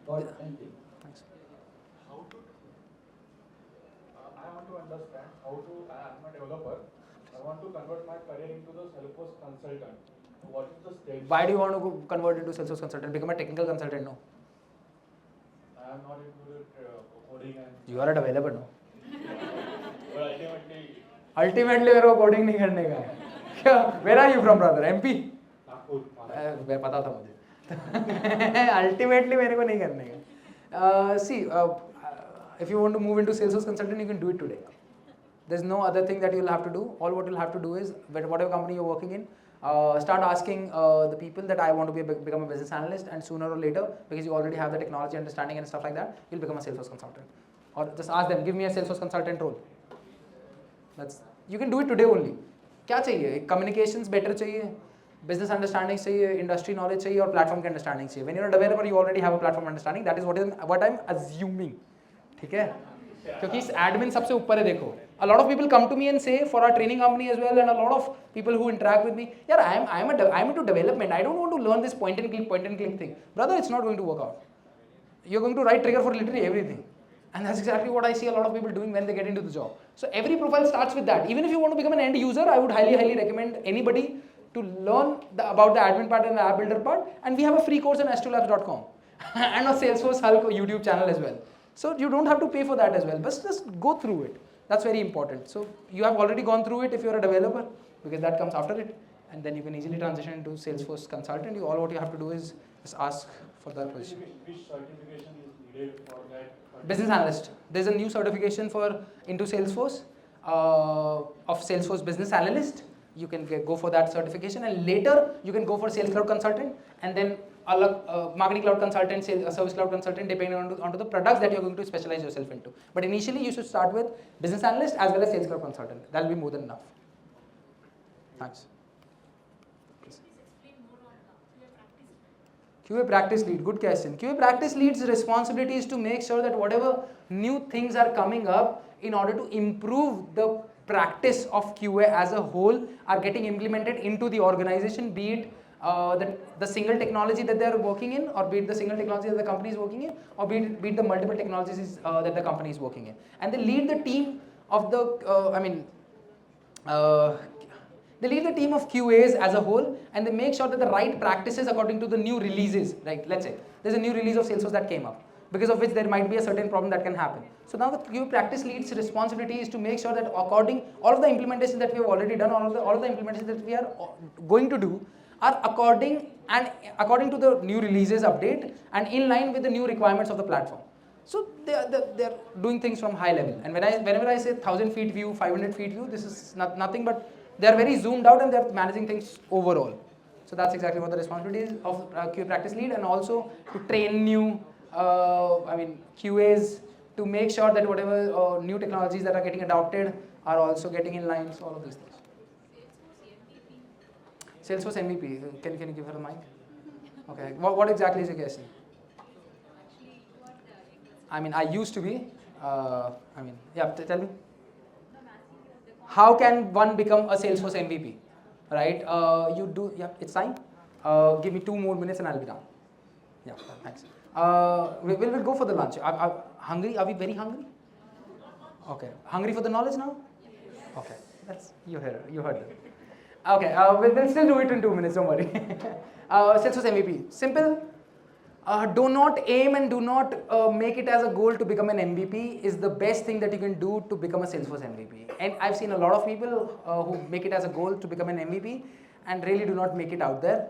Got it. Thank you. Thanks. How to, I want to understand how to, I'm a developer, I want to convert my career into the Salesforce consultant. What is the stage? Why do you want to convert into Salesforce consultant? Become a technical consultant, no? I am not into the coding and. You are a developer, no? But ultimately, Ultimately मेरे को coding नहीं करने का है. क्या? Where are you from, brother? MP? Nagpur, मैं पता था मुझे. अल्टीमेटली मेरे को नहीं करने का. See, if you want to move into Salesforce consultant, you can do it today. There's no other thing that you'll have to do. All what you'll have to do is, whatever company you're working in, start asking the people that I want to become a business analyst, and sooner or later, because you already have the technology understanding and stuff like that, you'll become a Salesforce consultant. Or just ask them, give me a Salesforce consultant role. You can do it today only. क्या चाहिए? Communications better चाहिए, business understanding चाहिए, industry knowledge चाहिए और platform की understanding चाहिए. When you're a developer, you already have a platform understanding. That is what I'm assuming. ठीक है? क्योंकि admin सबसे ऊपर है देखो. A lot of people come to me and say for our training company as well, and a lot of people who interact with me, yeah, I'm into development. I don't want to learn this point and click thing. Brother, it's not going to work out. You're going to write trigger for literally everything. And that's exactly what I see a lot of people doing when they get into the job. So every profile starts with that. Even if you want to become an end user, I would highly recommend anybody to learn about the admin part and the app builder part. And we have a free course on s2labs.com and a Salesforce Hulk YouTube channel as well. So you don't have to pay for that as well, but just go through it. That's very important. So you have already gone through it if you're a developer, because that comes after it. And then you can easily transition into Salesforce consultant. All what you have to do is just ask for that position. Which certification is needed for that? Business analyst. There's a new certification into Salesforce of Salesforce business analyst. You can go for that certification, and later you can go for Sales Cloud consultant, and then Marketing Cloud consultant, Service Cloud consultant, depending on the products that you're going to specialize yourself into. But initially, you should start with business analyst as well as Sales Cloud consultant. That'll be more than enough. Thanks. QA practice lead, good question. QA practice lead's responsibility is to make sure that whatever new things are coming up in order to improve the practice of QA as a whole are getting implemented into the organization, be it the single technology that they are working in, or be it the single technology that the company is working in, or be it the multiple technologies that the company is working in. And they lead the team of they lead the team of QAs as a whole, and they make sure that the right practices according to the new releases, right? Let's say there's a new release of Salesforce that came up, because of which there might be a certain problem that can happen. So now the QA practice lead's responsibility is to make sure that all of the implementations that we have already done, all of the implementations that we are going to do are according to the new releases update and in line with the new requirements of the platform. So they're doing things from high level. And whenever I say 1,000 feet view, 500 feet view, this is nothing but they're very zoomed out and they're managing things overall. So that's exactly what the responsibility is of QA practice lead, and also to train new QAs to make sure that whatever new technologies that are getting adopted are also getting in line. So all of these things. Salesforce MVP. Can you give her the mic? Okay. What exactly is your question? I used to be. Tell me. How can one become a Salesforce MVP? Right? It's time. Give me 2 more minutes and I'll be done. Yeah, thanks. We'll go for the lunch. Hungry? Are we very hungry? Okay. Hungry for the knowledge now? Okay. You heard that. Okay. We'll still do it in 2 minutes. Don't worry. Salesforce MVP. Simple. Do not aim and do not make it as a goal to become an MVP is the best thing that you can do to become a Salesforce MVP. And I've seen a lot of people who make it as a goal to become an MVP and really do not make it out there.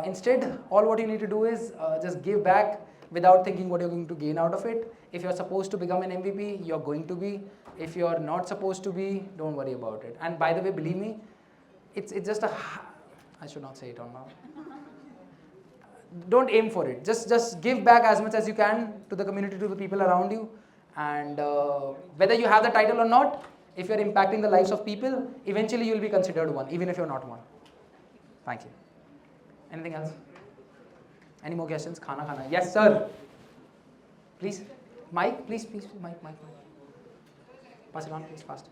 Instead, all what you need to do is just give back without thinking what you're going to gain out of it. If you're supposed to become an MVP, you're going to be. If you're not supposed to be, don't worry about it. And by the way, believe me, it's just I should not say it on now. Don't aim for it. Just give back as much as you can to the community, to the people around you. And whether you have the title or not, if you're impacting the lives of people, eventually you'll be considered one, even if you're not one. Thank you. Anything else? Any more questions? Khana. Yes, sir. Please. Mic, please. Mic. Pass it on, please, fast.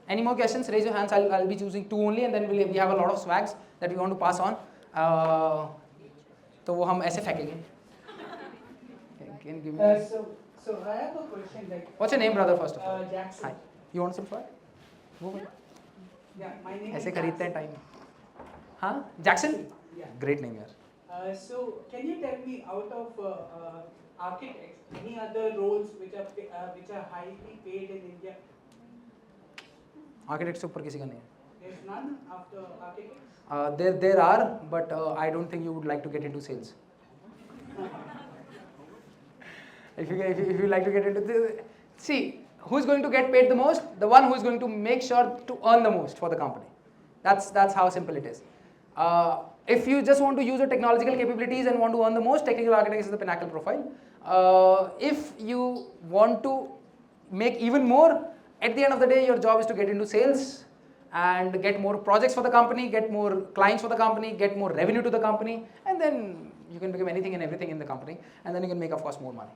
Any more questions? Raise your hands. I'll be choosing 2 only, and then we have a lot of swags that we want to pass on. तो वो हम ऐसे फेंकेंगे. So I have a question. What's your name, brother? First of all. Jackson. Hi. You want some swag? Yeah, my name ऐसे is खरीदते हैं Jackson. Time. हाँ? Jackson? Yeah. Great name, यार. So can you tell me, out of architects, any other roles which are highly paid in India? Architect से ऊपर किसी का नहीं है. There's none after architect? There are, but I don't think you would like to get into sales. If you like to get into see, who's going to get paid the most? The one who is going to make sure to earn the most for the company. That's how simple it is. If you just want to use your technological capabilities and want to earn the most, technical architect is the pinnacle profile. If you want to make even more, at the end of the day, your job is to get into sales and get more projects for the company, get more clients for the company, get more revenue to the company, and then you can become anything and everything in the company, and then you can make, of course, more money.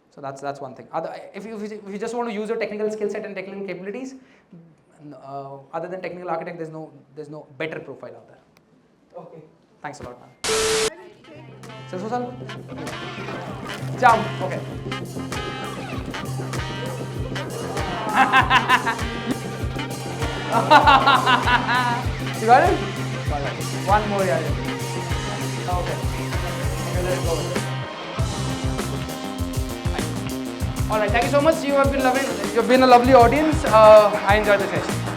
So that's one thing. If you just want to use your technical skill set and technical capabilities, other than technical architect, there's no better profile out there. Okay. Thanks a lot, man. Salesforce? Jump. Okay. You got it? Got it. One more, yeah. Okay. Okay, let's go with it. All right. Thank you so much. You've been a lovely audience. I enjoyed the session.